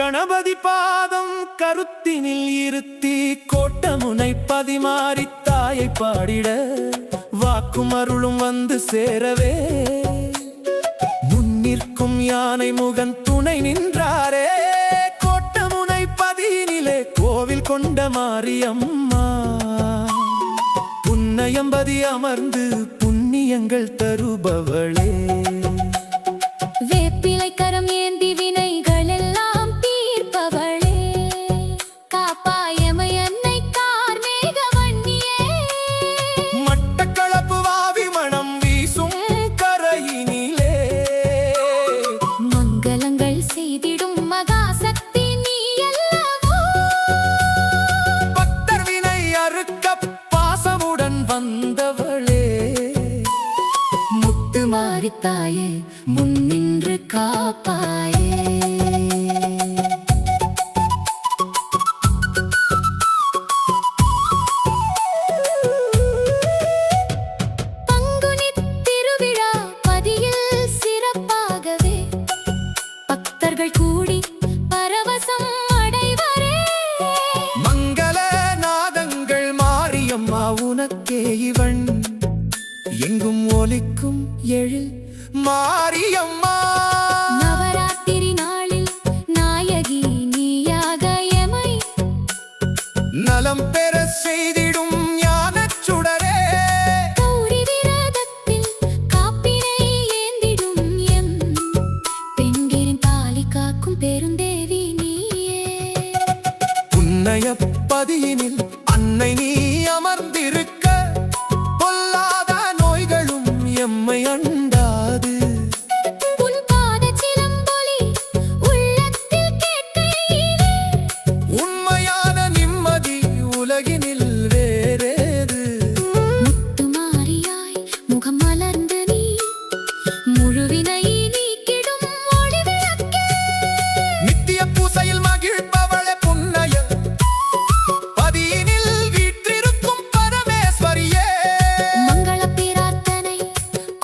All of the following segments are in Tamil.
கணபதி பாதம் கருத்தினில் இருத்தி கோட்டமுனை பதிமாறி தாயை பாடிட வாக்கும் அருளும் வந்து சேரவே முன்னிற்கும் யானை முகன் துணை நின்றாரே கோட்டமுனை பதியினிலே கோவில் கொண்ட மாரியம்மா புன்னயம்பதி அமர்ந்து புண்ணியங்கள் தருபவளே வேப்பிலை கரம் ஏந்தி வினைகள் எல்லாம் தீர்ப்பவளே காப்பாயமை அன்னை கார்மேக வன்னியே மட்டக்களப்பு வாவி மணம் வீசும் கரையினிலே மங்களங்கள் செய்திடும் மகாசக்தி நீ அல்லவோ பக்தர் வினை அறுக்க பாசமுடன் வந்தவளே முத்து மாறித்தாயே முன்னின்று காப்பாயே பங்குனி திருவிழா பதியில் சிறப்பாகவே பக்தர்கள் கூடி பரவசம் அடைவரே மங்கள நாதங்கள் மாரியம்மா உனக்கே இவன் எங்கும் ஒலிக்கும் எழில் மாரியம்மா நவராத்திரி நாளில் நாயகி நீயாக எமை நலம் பெற செய்திடும் ஞானச் சுடரே கௌரி விரதத்தில் காப்பினை ஏந்திடும் எம் பெண்களின் தாலி காக்கும் பெருந்தேவி நீயே புன்னய பதியினில் அன்னை நீ அமர்ந்திருக்க பொல்லாத நோய்களும் எம்மை அண்டாது உன் பாதச் சிலம்பொலி உள்ளத்தில் கேட்கையிலே உண்மையான நிம்மதி உலகினில் வேறேது முத்து மாரியாய் முகம் மலர்ந்து நீ முழுவினை நீக்கிடும் ஒளி விளக்கே நித்திய பூசையில் மகிழ்பவளே புன்னய பதியினில் வீற்றிருக்கும் பரமேஸ்வரியே மங்கள பிரார்த்தனை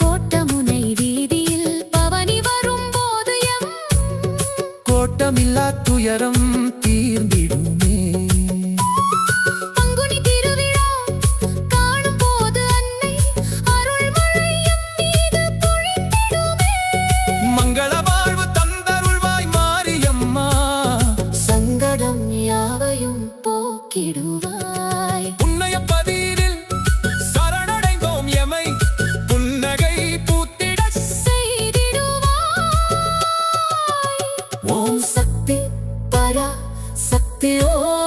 கோட்டமுனை வீதியில் பவனி வரும்போது எம் கோட்டமில்லா துயரம் தீர்ந்திடுமே பங்குனி திருவிழா காணும் போது அன்னை அருள்மழை எம் மீது பொழிந்திடுமே மங்கள வாழ்வு தந்தருள்வாய் மாரியம்மா சங்கடம் யாவையும் போக்கிடுவாய் புன்னய பதியினில் சரணடைந்தோம் எமை புன்னகை பூத்திட செய்திடுவாய் ஓம் சக்தி பரா சக்தி ஓ